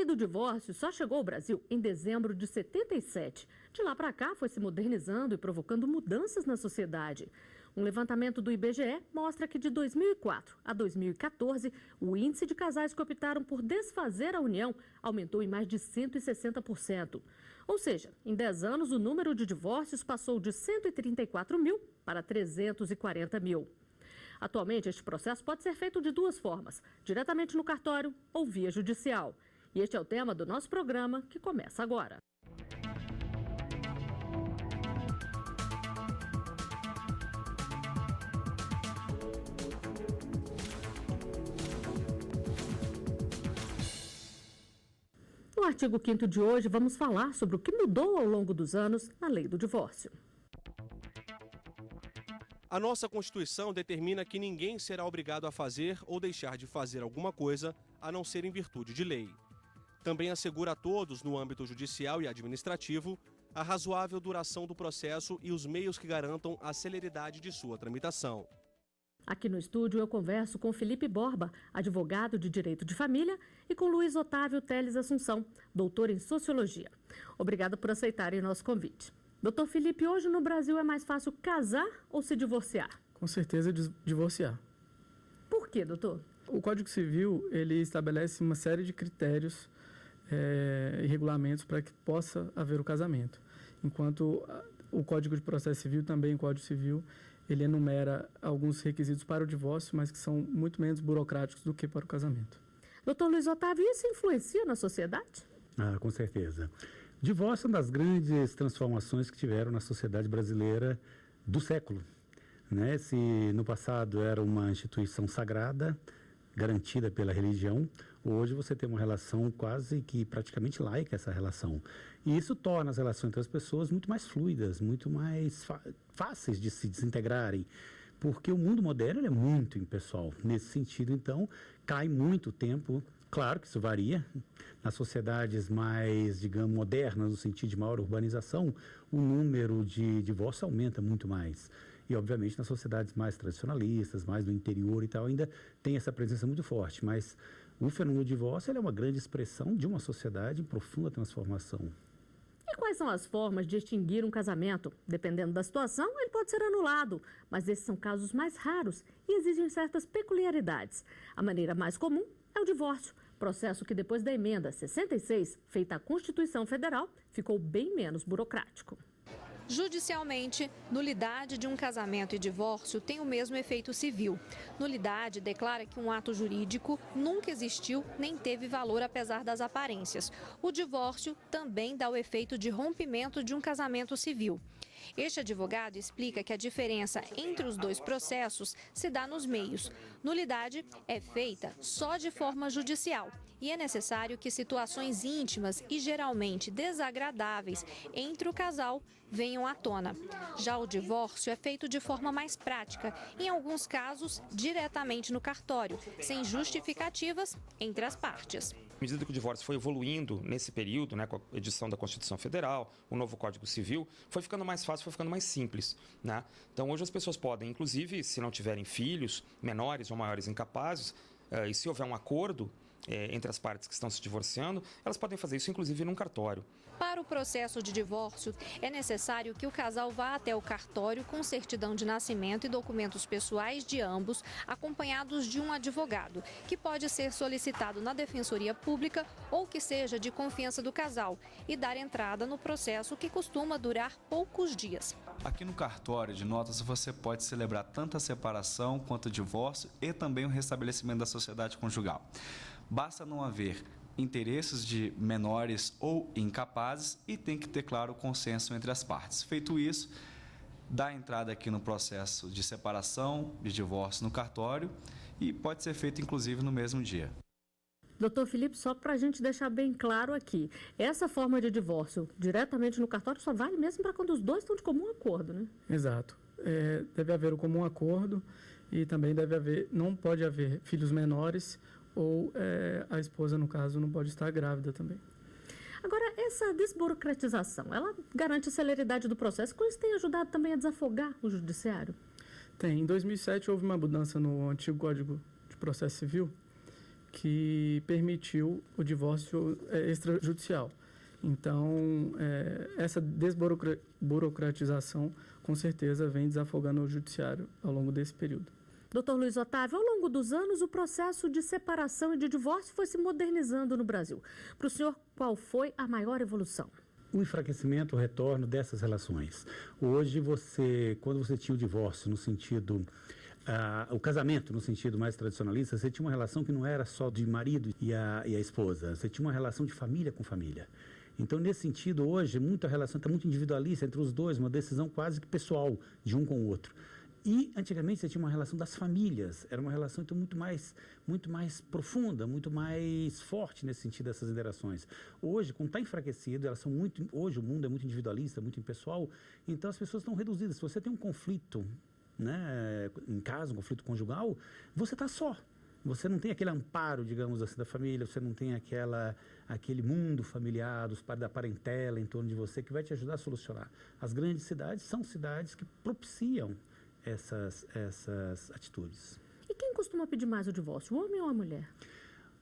do divórcio só chegou ao Brasil em dezembro de 77. De lá para cá, foi se modernizando e provocando mudanças na sociedade. Um levantamento do IBGE mostra que de 2004 a 2014, o índice de casais que optaram por desfazer a união aumentou em mais de 160%. Ou seja, em 10 anos, o número de divórcios passou de 134 mil para 340 mil. Atualmente, este processo pode ser feito de duas formas, diretamente no cartório ou via judicial. E este é o tema do nosso programa, que começa agora. No artigo 5º de hoje, vamos falar sobre o que mudou ao longo dos anos na lei do divórcio. A nossa Constituição determina que ninguém será obrigado a fazer ou deixar de fazer alguma coisa, a não ser em virtude de lei. Também assegura a todos, no âmbito judicial e administrativo, a razoável duração do processo e os meios que garantam a celeridade de sua tramitação. Aqui no estúdio eu converso com Felipe Borba, advogado de Direito de Família, e com Luiz Otávio Teles Assunção, doutor em Sociologia. Obrigada por aceitarem nosso convite. Doutor Felipe, hoje no Brasil é mais fácil casar ou se divorciar? Com certeza divorciar. Por quê, doutor? O Código Civil, ele estabelece uma série de critérios e regulamentos para que possa haver o casamento. Enquanto o Código de Processo Civil, também o Código Civil, ele enumera alguns requisitos para o divórcio, mas que são muito menos burocráticos do que para o casamento. Doutor Luiz Otávio, isso influencia na sociedade? Com certeza. Divórcio é uma das grandes transformações que tiveram na sociedade brasileira do século, né? Se no passado era uma instituição sagrada, garantida pela religião, hoje você tem uma relação quase que praticamente laica, essa relação. E isso torna as relações entre as pessoas muito mais fluidas, muito mais fáceis de se desintegrarem, porque o mundo moderno ele é muito impessoal. Nesse sentido, então, cai muito tempo. Claro que isso varia. Nas sociedades mais, digamos, modernas, no sentido de maior urbanização, o número de divórcios aumenta muito mais. E, obviamente, nas sociedades mais tradicionalistas, mais do interior e tal, ainda tem essa presença muito forte. Mas o fenômeno do divórcio ele é uma grande expressão de uma sociedade em profunda transformação. E quais são as formas de extinguir um casamento? Dependendo da situação, ele pode ser anulado, mas esses são casos mais raros e exigem certas peculiaridades. A maneira mais comum é o divórcio, processo que depois da emenda 66, feita à Constituição Federal, ficou bem menos burocrático. Judicialmente, nulidade de um casamento e divórcio tem o mesmo efeito civil. Nulidade declara que um ato jurídico nunca existiu nem teve valor apesar das aparências. O divórcio também dá o efeito de rompimento de um casamento civil. Este advogado explica que a diferença entre os dois processos se dá nos meios. Nulidade é feita só de forma judicial e é necessário que situações íntimas e geralmente desagradáveis entre o casal venham à tona. Já o divórcio é feito de forma mais prática, em alguns casos diretamente no cartório, sem justificativas entre as partes. À medida que o divórcio foi evoluindo nesse período, né, com a edição da Constituição Federal, o novo Código Civil, foi ficando mais fácil, foi ficando mais simples, né? Então hoje as pessoas podem, inclusive, se não tiverem filhos, menores ou maiores incapazes, e se houver um acordo entre as partes que estão se divorciando, elas podem fazer isso, inclusive, num cartório. Para o processo de divórcio, é necessário que o casal vá até o cartório com certidão de nascimento e documentos pessoais de ambos, acompanhados de um advogado, que pode ser solicitado na Defensoria Pública ou que seja de confiança do casal, e dar entrada no processo, que costuma durar poucos dias. Aqui no cartório de notas você pode celebrar tanto a separação quanto o divórcio e também o restabelecimento da sociedade conjugal. Basta não haver interesses de menores ou incapazes e tem que ter, claro, o consenso entre as partes. Feito isso, dá entrada aqui no processo de separação, de divórcio no cartório e pode ser feito, inclusive, no mesmo dia. Doutor Felipe, só para a gente deixar bem claro aqui, essa forma de divórcio diretamente no cartório só vale mesmo para quando os dois estão de comum acordo, né? Exato. Deve haver o comum acordo e também não pode haver filhos menores ou a esposa, no caso, não pode estar grávida também. Agora, essa desburocratização, ela garante a celeridade do processo, com isso tem ajudado também a desafogar o judiciário? Tem. Em 2007 houve uma mudança no antigo Código de Processo Civil, que permitiu o divórcio extrajudicial. Então, essa desburocratização, com certeza, vem desafogando o judiciário ao longo desse período. Dr. Luiz Otávio, ao longo dos anos, o processo de separação e de divórcio foi se modernizando no Brasil. Para o senhor, qual foi a maior evolução? O enfraquecimento, o retorno dessas relações. Hoje, quando você tinha o divórcio no sentido... o casamento, no sentido mais tradicionalista, você tinha uma relação que não era só de marido e a esposa, você tinha uma relação de família com família. Então, nesse sentido, hoje, muita relação está muito individualista entre os dois, uma decisão quase que pessoal de um com o outro. E, antigamente, você tinha uma relação das famílias, era uma relação, então, muito mais profunda, muito mais forte nesse sentido dessas interações. Hoje, como está enfraquecido, hoje o mundo é muito individualista, muito impessoal, então as pessoas estão reduzidas. Se você tem um conflito, né, em casa, um conflito conjugal, você está só. Você não tem aquele amparo, digamos assim, da família, você não tem aquele mundo familiar, da parentela em torno de você que vai te ajudar a solucionar. As grandes cidades são cidades que propiciam essas atitudes. E quem costuma pedir mais o divórcio, o homem ou a mulher?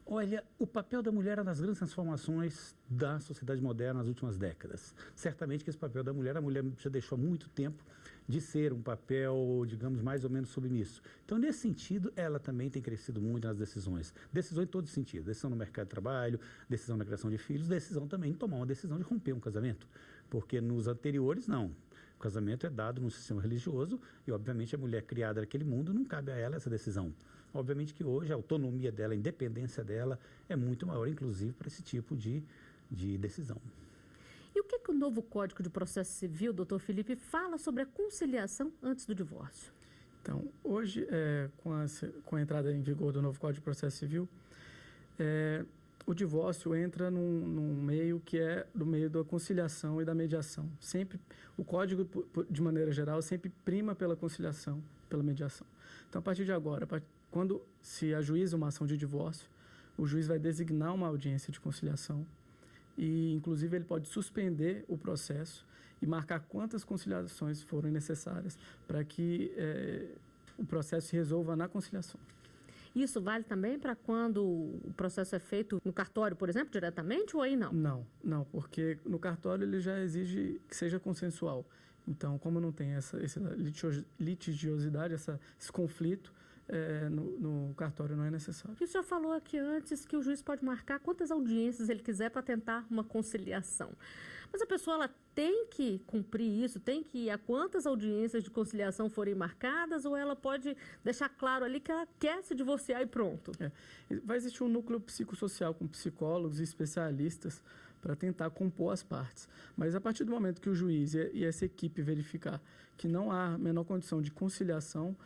Olha, o papel da mulher é uma das grandes transformações da sociedade moderna nas últimas décadas. Certamente que esse papel da mulher, a mulher já deixou há muito tempo de ser um papel, digamos, mais ou menos submisso. Então, nesse sentido, ela também tem crescido muito nas decisões. Decisões em todos os sentidos. Decisão no mercado de trabalho, decisão na criação de filhos, decisão também em tomar uma decisão de romper um casamento. Porque nos anteriores, não. O casamento é dado no sistema religioso e, obviamente, a mulher criada naquele mundo não cabe a ela essa decisão. Obviamente que hoje a autonomia dela, a independência dela é muito maior, inclusive, para esse tipo de decisão. E o que o novo Código de Processo Civil, doutor Felipe, fala sobre a conciliação antes do divórcio? Então, hoje, com a entrada em vigor do novo Código de Processo Civil, o divórcio entra num meio que é do meio da conciliação e da mediação. Sempre, o Código, de maneira geral, sempre prima pela conciliação, pela mediação. Então, a partir de agora, quando se ajuiza uma ação de divórcio, o juiz vai designar uma audiência de conciliação e, inclusive, ele pode suspender o processo e marcar quantas conciliações forem necessárias para que o processo se resolva na conciliação. Isso vale também para quando o processo é feito no cartório, por exemplo, diretamente, ou aí não? Não, porque no cartório ele já exige que seja consensual. Então, como não tem essa litigiosidade, esse conflito, no cartório não é necessário. E o senhor falou aqui antes que o juiz pode marcar quantas audiências ele quiser para tentar uma conciliação. Mas a pessoa ela tem que cumprir isso, tem que ir a quantas audiências de conciliação forem marcadas, ou ela pode deixar claro ali que ela quer se divorciar e pronto? Vai existir um núcleo psicossocial com psicólogos e especialistas para tentar compor as partes. Mas a partir do momento que o juiz e essa equipe verificar que não há a menor condição de conciliação,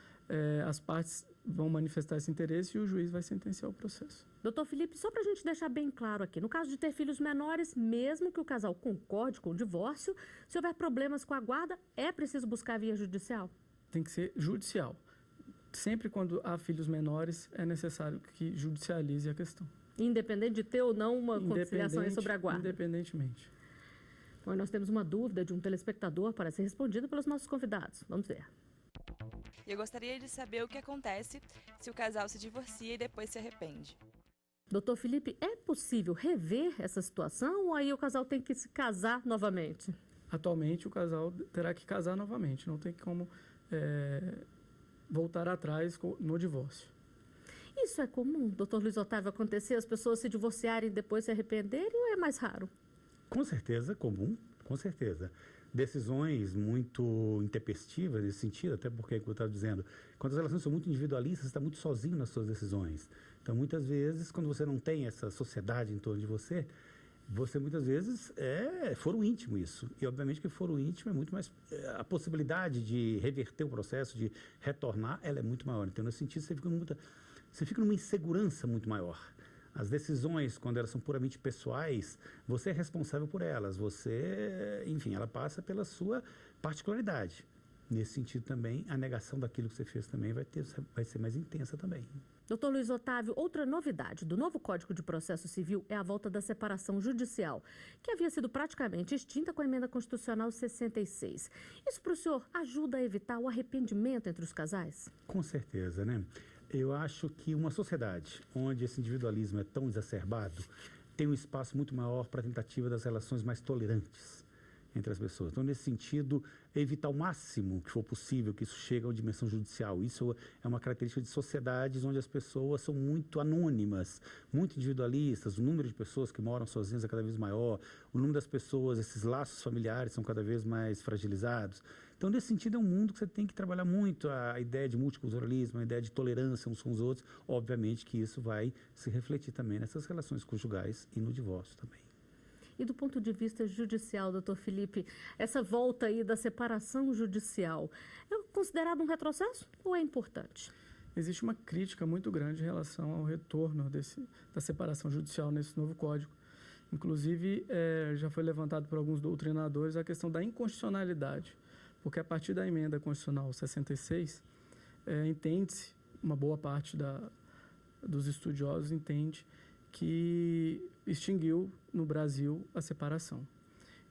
as partes vão manifestar esse interesse e o juiz vai sentenciar o processo. Doutor Felipe, só para a gente deixar bem claro aqui, no caso de ter filhos menores, mesmo que o casal concorde com o divórcio, se houver problemas com a guarda, é preciso buscar a via judicial? Tem que ser judicial. Sempre quando há filhos menores, é necessário que judicialize a questão. Independente de ter ou não uma conciliação sobre a guarda? Independentemente. Bom, nós temos uma dúvida de um telespectador para ser respondida pelos nossos convidados. Vamos ver. Eu gostaria de saber o que acontece se o casal se divorcia e depois se arrepende. Doutor Felipe, é possível rever essa situação ou aí o casal tem que se casar novamente? Atualmente, o casal terá que casar novamente. Não tem como voltar atrás no divórcio. Isso é comum, doutor Luiz Otávio, acontecer as pessoas se divorciarem e depois se arrependerem ou é mais raro? Com certeza, comum, com certeza. Decisões muito intempestivas nesse sentido, até porque, como eu estava dizendo, quando as relações são muito individualistas, você está muito sozinho nas suas decisões. Então, muitas vezes, quando você não tem essa sociedade em torno de você muitas vezes é foro íntimo isso. E, obviamente, que foro íntimo é muito mais... A possibilidade de reverter o processo, de retornar, ela é muito maior. Então, nesse sentido, você fica numa insegurança muito maior. As decisões, quando elas são puramente pessoais, você é responsável por elas. Enfim, ela passa pela sua particularidade. Nesse sentido também, a negação daquilo que você fez também vai ser mais intensa também. Doutor Luiz Otávio, outra novidade do novo Código de Processo Civil é a volta da separação judicial, que havia sido praticamente extinta com a Emenda Constitucional 66. Isso para o senhor ajuda a evitar o arrependimento entre os casais? Com certeza, né? Eu acho que uma sociedade onde esse individualismo é tão exacerbado tem um espaço muito maior para a tentativa das relações mais tolerantes entre as pessoas. Então, nesse sentido, evitar o máximo que for possível que isso chegue à dimensão judicial. Isso é uma característica de sociedades onde as pessoas são muito anônimas, muito individualistas, o número de pessoas que moram sozinhas é cada vez maior, o número das pessoas, esses laços familiares são cada vez mais fragilizados. Então, nesse sentido, é um mundo que você tem que trabalhar muito a ideia de multiculturalismo, a ideia de tolerância uns com os outros. Obviamente que isso vai se refletir também nessas relações conjugais e no divórcio também. E do ponto de vista judicial, doutor Felipe, essa volta aí da separação judicial é considerado um retrocesso ou é importante? Existe uma crítica muito grande em relação ao retorno da separação judicial nesse novo código. Inclusive, já foi levantado por alguns doutrinadores a questão da inconstitucionalidade, porque a partir da emenda constitucional 66, entende-se, uma boa parte dos estudiosos entende que extinguiu no Brasil a separação.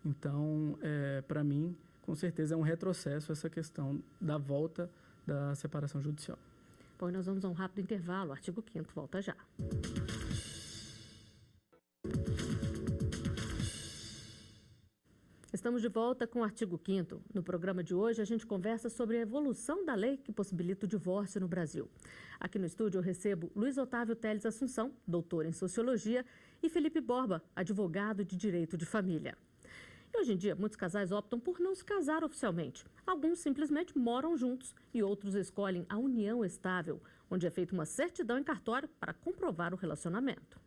Então, para mim, com certeza é um retrocesso essa questão da volta da separação judicial. Bom, nós vamos a um rápido intervalo. O artigo 5º volta já. Estamos de volta com o artigo 5º. No programa de hoje, a gente conversa sobre a evolução da lei que possibilita o divórcio no Brasil. Aqui no estúdio eu recebo Luiz Otávio Teles Assunção, doutor em Sociologia, e Felipe Borba, advogado de Direito de Família. E hoje em dia, muitos casais optam por não se casar oficialmente. Alguns simplesmente moram juntos e outros escolhem a união estável, onde é feita uma certidão em cartório para comprovar o relacionamento.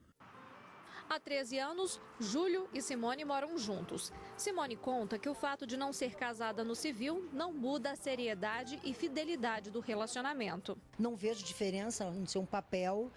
Há 13 anos, Júlio e Simone moram juntos. Simone conta que o fato de não ser casada no civil não muda a seriedade e fidelidade do relacionamento. Não vejo diferença no seu papel,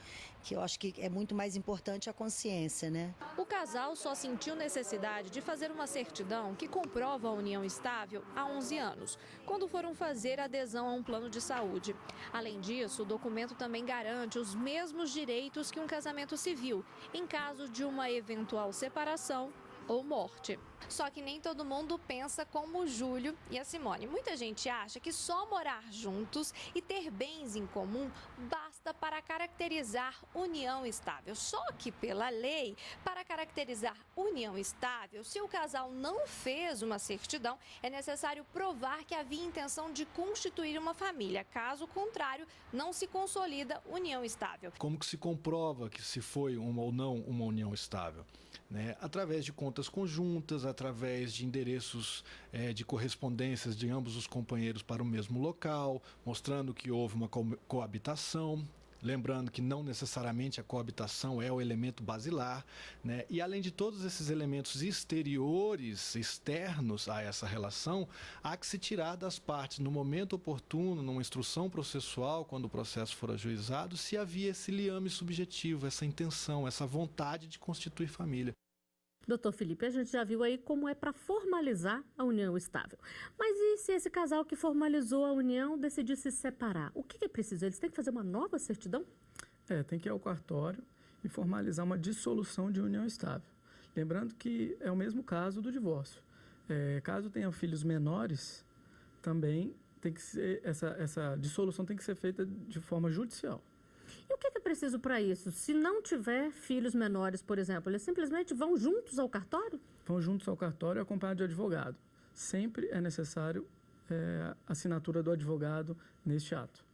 que eu acho que é muito mais importante a consciência, né? O casal só sentiu necessidade de fazer uma certidão que comprova a união estável há 11 anos, quando foram fazer adesão a um plano de saúde. Além disso, o documento também garante os mesmos direitos que um casamento civil, em caso de uma eventual separação ou morte. Só que nem todo mundo pensa como o Júlio e a Simone. Muita gente acha que só morar juntos e ter bens em comum basta para caracterizar união estável. Só que pela lei, para caracterizar união estável, se o casal não fez uma certidão, é necessário provar que havia intenção de constituir uma família. Caso contrário, não se consolida união estável. Como que se comprova que se foi ou não uma união estável? Através de contas conjuntas, através de endereços de correspondências de ambos os companheiros para o mesmo local, mostrando que houve uma coabitação. Lembrando que não necessariamente a coabitação é o elemento basilar, E além de todos esses elementos exteriores, externos a essa relação, há que se tirar das partes no momento oportuno, numa instrução processual, quando o processo for ajuizado, se havia esse liame subjetivo, essa intenção, essa vontade de constituir família. Doutor Felipe, a gente já viu aí como é para formalizar a união estável. Mas e se esse casal que formalizou a união decidir se separar? O que é preciso? Eles têm que fazer uma nova certidão? Tem que ir ao cartório e formalizar uma dissolução de união estável. Lembrando que é o mesmo caso do divórcio. Caso tenham filhos menores, também tem que ser, essa dissolução tem que ser feita de forma judicial. E o que é preciso para isso? Se não tiver filhos menores, por exemplo, eles simplesmente vão juntos ao cartório? Vão juntos ao cartório acompanhados de advogado. Sempre é necessário a assinatura do advogado neste ato.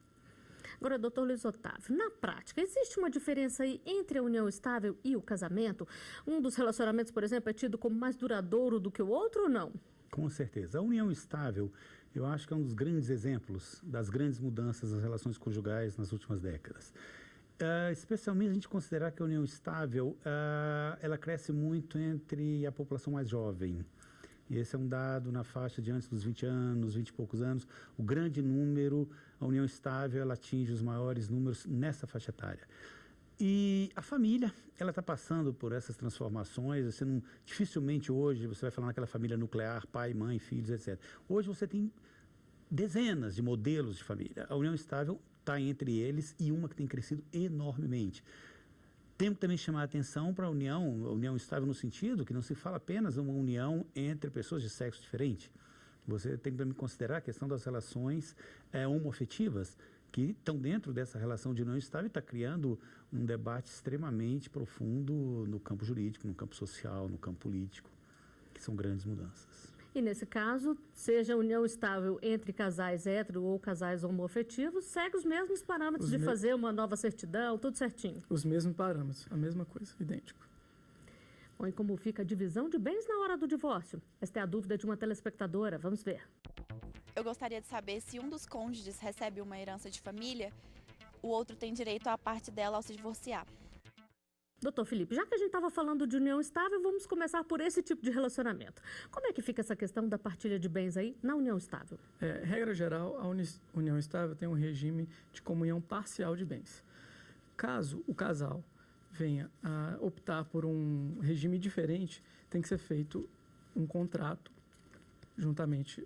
Agora, doutor Luiz Otávio, na prática, existe uma diferença aí entre a união estável e o casamento? Um dos relacionamentos, por exemplo, é tido como mais duradouro do que o outro ou não? Com certeza. A união estável, eu acho que é um dos grandes exemplos das grandes mudanças nas relações conjugais nas últimas décadas. Especialmente a gente considerar que a união estável, ela cresce muito entre a população mais jovem. E esse é um dado na faixa de antes dos 20 anos, 20 e poucos anos. O grande número, a união estável, ela atinge os maiores números nessa faixa etária. E a família, ela está passando por essas transformações. Dificilmente hoje você vai falar naquela família nuclear, pai, mãe, filhos, etc. Hoje você tem dezenas de modelos de família. A união estável está entre eles e uma que tem crescido enormemente. Temos que também chamar a atenção para a união estável no sentido que não se fala apenas uma união entre pessoas de sexo diferente. Você tem que também considerar a questão das relações homoafetivas, que estão dentro dessa relação de união estável e está criando um debate extremamente profundo no campo jurídico, no campo social, no campo político, que são grandes mudanças. E nesse caso, seja união estável entre casais hétero ou casais homoafetivos, segue os mesmos parâmetros de fazer uma nova certidão, tudo certinho? Os mesmos parâmetros, a mesma coisa, idêntico. Bom, e como fica a divisão de bens na hora do divórcio? Esta é a dúvida de uma telespectadora, vamos ver. Eu gostaria de saber se um dos cônjuges recebe uma herança de família, o outro tem direito à parte dela ao se divorciar. Doutor Felipe, já que a gente estava falando de união estável, vamos começar por esse tipo de relacionamento. Como é que fica essa questão da partilha de bens aí na união estável? Regra geral, a união estável tem um regime de comunhão parcial de bens. Caso o casal venha a optar por um regime diferente, tem que ser feito um contrato juntamente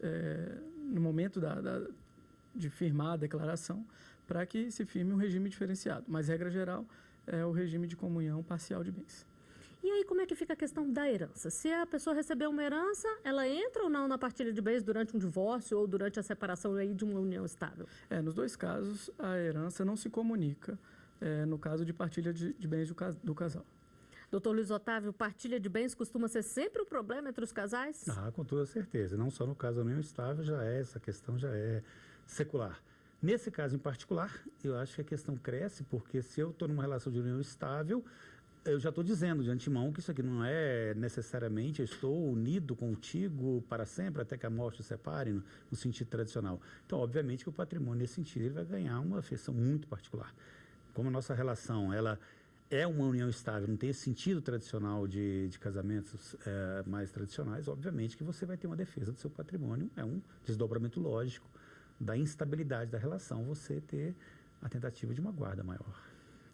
no momento de firmar a declaração, para que se firme um regime diferenciado. Mas, regra geral, é o regime de comunhão parcial de bens. E aí, como é que fica a questão da herança? Se a pessoa recebeu uma herança, ela entra ou não na partilha de bens durante um divórcio ou durante a separação aí de uma união estável? Nos dois casos, a herança não se comunica, no caso de partilha de bens do casal. Doutor Luiz Otávio, partilha de bens costuma ser sempre um problema entre os casais? Com toda certeza. Não só no caso da união estável, essa questão já é secular. Nesse caso em particular, eu acho que a questão cresce, porque se eu estou numa relação de união estável, eu já estou dizendo de antemão que isso aqui não é necessariamente eu estou unido contigo para sempre, até que a morte os separe, no sentido tradicional. Então, obviamente que o patrimônio, nesse sentido, ele vai ganhar uma afeição muito particular. Como a nossa relação, ela é uma união estável, não tem esse sentido tradicional de casamentos mais tradicionais, obviamente que você vai ter uma defesa do seu patrimônio, é um desdobramento lógico da instabilidade da relação, você ter a tentativa de uma guarda maior.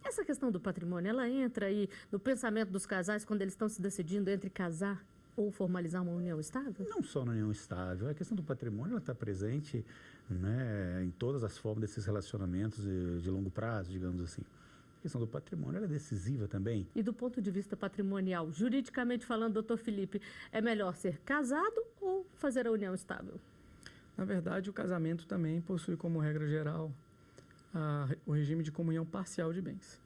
Essa questão do patrimônio, ela entra aí no pensamento dos casais quando eles estão se decidindo entre casar ou formalizar uma união estável? Não só na união estável, a questão do patrimônio está presente, né, em todas as formas desses relacionamentos de longo prazo, digamos assim. A questão do patrimônio ela é decisiva também. E do ponto de vista patrimonial, juridicamente falando, doutor Felipe, é melhor ser casado ou fazer a união estável? Na verdade, o casamento também possui como regra geral o regime de comunhão parcial de bens.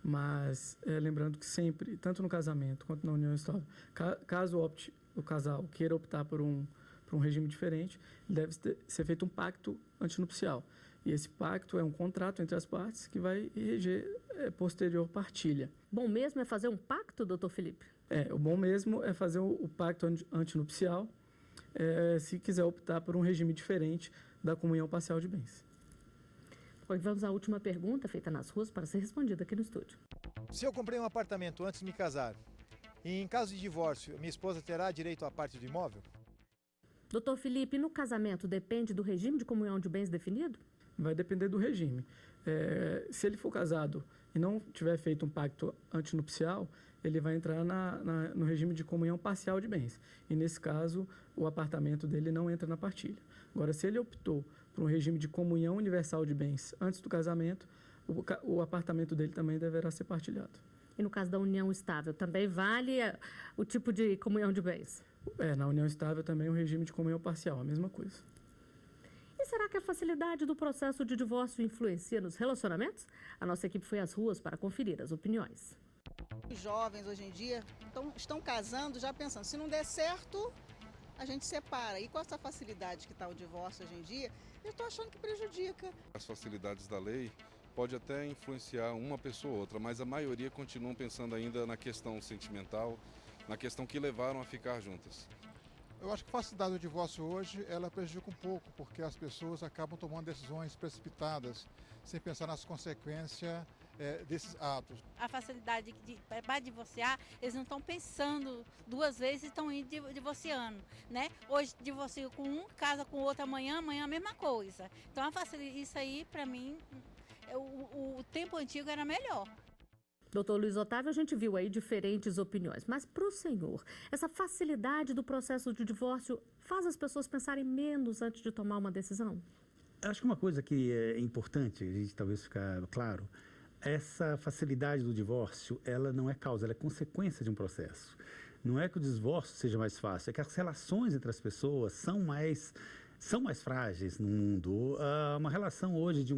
Mas, lembrando que sempre, tanto no casamento quanto na união estável, caso o casal queira optar por um regime diferente, deve ser feito um pacto antinupcial. E esse pacto é um contrato entre as partes que vai reger posterior partilha. Bom mesmo é fazer um pacto, doutor Felipe? O bom mesmo é fazer o pacto antinupcial, se quiser optar por um regime diferente da comunhão parcial de bens. Pois vamos à última pergunta feita nas ruas para ser respondida aqui no estúdio. Se eu comprei um apartamento antes de me casar, e em caso de divórcio, minha esposa terá direito à parte do imóvel? Doutor Felipe, no casamento depende do regime de comunhão de bens definido? Vai depender do regime. Se ele for casado e não tiver feito um pacto antinupcial, ele vai entrar no regime de comunhão parcial de bens. E, nesse caso, o apartamento dele não entra na partilha. Agora, se ele optou por um regime de comunhão universal de bens antes do casamento, o apartamento dele também deverá ser partilhado. E no caso da união estável, também vale o tipo de comunhão de bens? Na união estável também é um regime de comunhão parcial, a mesma coisa. E será que a facilidade do processo de divórcio influencia nos relacionamentos? A nossa equipe foi às ruas para conferir as opiniões. Os jovens hoje em dia estão casando já pensando, se não der certo, a gente separa. E com essa facilidade que está o divórcio hoje em dia, eu estou achando que prejudica. As facilidades da lei pode até influenciar uma pessoa ou outra, mas a maioria continuam pensando ainda na questão sentimental, na questão que levaram a ficar juntas. Eu acho que a facilidade do divórcio hoje, ela prejudica um pouco, porque as pessoas acabam tomando decisões precipitadas, sem pensar nas consequências desses atos. A facilidade para divorciar, eles não estão pensando duas vezes e estão indo divorciando, né? Hoje divorcio com um, casa com o outro amanhã a mesma coisa. Então isso aí, para mim, o tempo antigo era melhor. Doutor Luiz Otávio, a gente viu aí diferentes opiniões, mas para o senhor, essa facilidade do processo de divórcio faz as pessoas pensarem menos antes de tomar uma decisão? Acho que uma coisa que é importante a gente talvez ficar claro, essa facilidade do divórcio, ela não é causa, ela é consequência de um processo. Não é que o divórcio seja mais fácil, é que as relações entre as pessoas são mais frágeis no mundo. Uma relação hoje de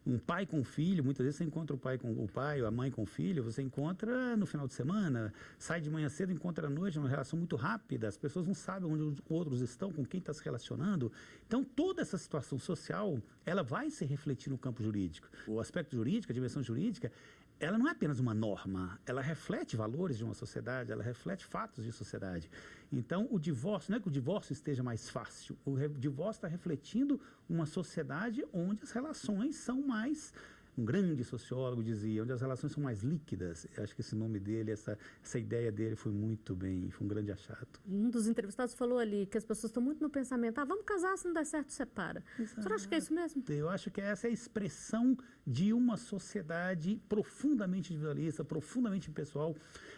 Um pai com o filho, muitas vezes você encontra o pai ou a mãe com o filho, você encontra no final de semana, sai de manhã cedo, encontra à noite, é uma relação muito rápida, as pessoas não sabem onde os outros estão, com quem está se relacionando. Então, toda essa situação social, ela vai se refletir no campo jurídico. O aspecto jurídico, a dimensão jurídica, ela não é apenas uma norma, ela reflete valores de uma sociedade, ela reflete fatos de sociedade. Então, o divórcio, não é que o divórcio esteja mais fácil, o divórcio está refletindo uma sociedade onde as relações são mais, um grande sociólogo dizia, onde as relações são mais líquidas. Eu acho que esse nome dele, essa ideia dele foi muito bem, foi um grande achado. Um dos entrevistados falou ali que as pessoas estão muito no pensamento, vamos casar, se não der certo, separa. Exato. Você acha que é isso mesmo? Eu acho que essa é a expressão de uma sociedade profundamente individualista, profundamente impessoal.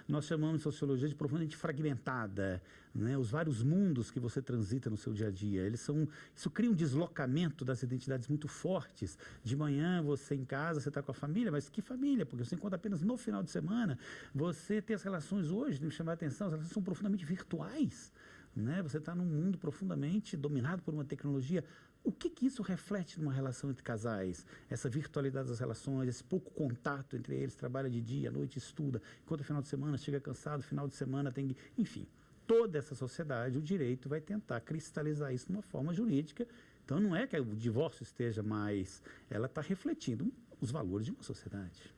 Nós chamamos de sociologia de profundamente fragmentada, né? Os vários mundos que você transita no seu dia a dia, isso cria um deslocamento das identidades muito fortes. De manhã, você em casa, você está com a família, mas que família? Porque você encontra apenas no final de semana. Você tem as relações hoje, me chamar a atenção, as relações são profundamente virtuais, né? Você está num mundo profundamente dominado por uma tecnologia. O que isso reflete numa relação entre casais? Essa virtualidade das relações, esse pouco contato entre eles, trabalha de dia, à noite estuda, enquanto no final de semana chega cansado, final de semana tem... Enfim, toda essa sociedade, o direito vai tentar cristalizar isso de uma forma jurídica. Então, não é que o divórcio esteja mais... Ela está refletindo os valores de uma sociedade.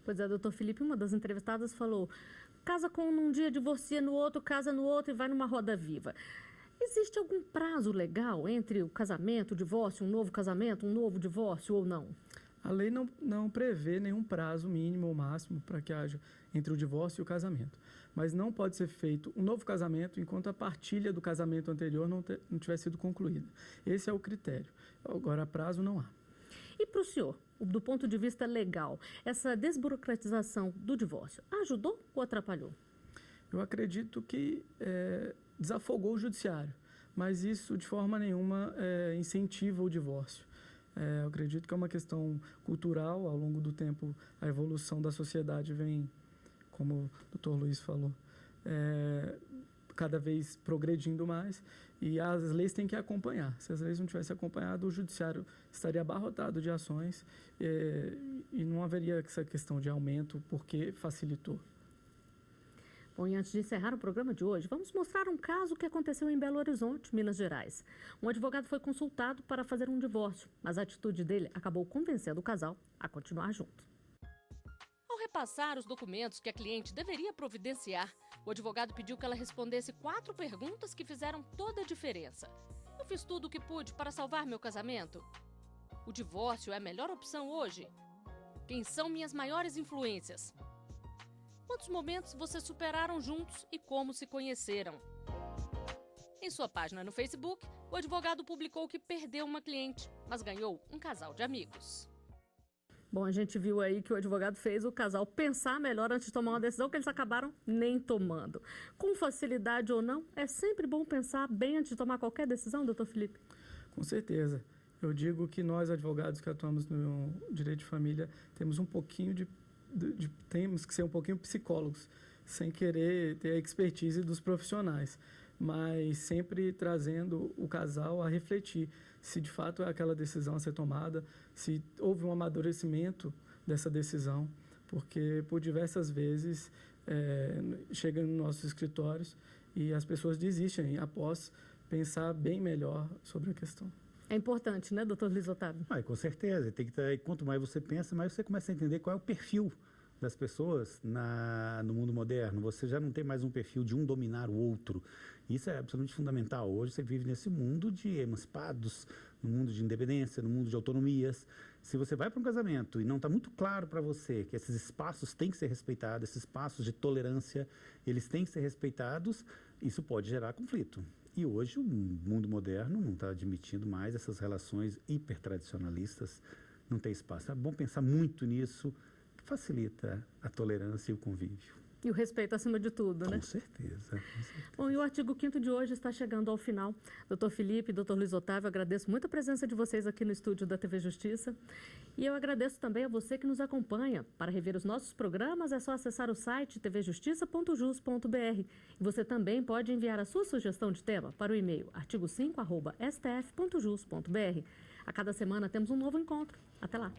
Pois é, doutor Felipe, uma das entrevistadas falou, casa com um dia, divorcia no outro, casa no outro e vai numa roda viva. Existe algum prazo legal entre o casamento, o divórcio, um novo casamento, um novo divórcio ou não? A lei não prevê nenhum prazo mínimo ou máximo para que haja entre o divórcio e o casamento. Mas não pode ser feito um novo casamento enquanto a partilha do casamento anterior não tiver sido concluída. Esse é o critério. Agora, prazo não há. E para o senhor, do ponto de vista legal, essa desburocratização do divórcio ajudou ou atrapalhou? Eu acredito que desafogou o judiciário, mas isso de forma nenhuma incentiva o divórcio. Eu acredito que é uma questão cultural. Ao longo do tempo, a evolução da sociedade vem, como o doutor Luiz falou, cada vez progredindo mais, e as leis têm que acompanhar. Se as leis não tivessem acompanhado, o judiciário estaria abarrotado de ações e não haveria essa questão de aumento, porque facilitou. Bom, e antes de encerrar o programa de hoje, vamos mostrar um caso que aconteceu em Belo Horizonte, Minas Gerais. Um advogado foi consultado para fazer um divórcio, mas a atitude dele acabou convencendo o casal a continuar junto. Ao repassar os documentos que a cliente deveria providenciar, o advogado pediu que ela respondesse 4 perguntas que fizeram toda a diferença. Eu fiz tudo o que pude para salvar meu casamento? O divórcio é a melhor opção hoje? Quem são minhas maiores influências? Quantos momentos vocês superaram juntos e como se conheceram? Em sua página no Facebook, o advogado publicou que perdeu uma cliente, mas ganhou um casal de amigos. Bom, a gente viu aí que o advogado fez o casal pensar melhor antes de tomar uma decisão que eles acabaram nem tomando. Com facilidade ou não, é sempre bom pensar bem antes de tomar qualquer decisão, doutor Felipe? Com certeza. Eu digo que nós, advogados que atuamos no direito de família, temos um pouquinho temos que ser um pouquinho psicólogos, sem querer ter a expertise dos profissionais, mas sempre trazendo o casal a refletir se de fato é aquela decisão a ser tomada, se houve um amadurecimento dessa decisão, porque por diversas vezes chegam nos nossos escritórios e as pessoas desistem após pensar bem melhor sobre a questão. É importante, né, doutor Luiz Otávio? Com certeza. Quanto mais você pensa, mais você começa a entender qual é o perfil das pessoas no mundo moderno. Você já não tem mais um perfil de um dominar o outro. Isso é absolutamente fundamental. Hoje você vive nesse mundo de emancipados, no mundo de independência, no mundo de autonomias. Se você vai para um casamento e não está muito claro para você que esses espaços têm que ser respeitados, esses espaços de tolerância, eles têm que ser respeitados, isso pode gerar conflito. E hoje o mundo moderno não está admitindo mais essas relações hipertradicionalistas, não tem espaço. É bom pensar muito nisso, que facilita a tolerância e o convívio. E o respeito acima de tudo, né? Com certeza. Bom, e o artigo 5º de hoje está chegando ao final. Doutor Felipe, doutor Luiz Otávio, agradeço muito a presença de vocês aqui no estúdio da TV Justiça. E eu agradeço também a você que nos acompanha. Para rever os nossos programas, é só acessar o site tvjustiça.jus.br. E você também pode enviar a sua sugestão de tema para o e-mail artigo5@stf.jus.br. A cada semana temos um novo encontro. Até lá!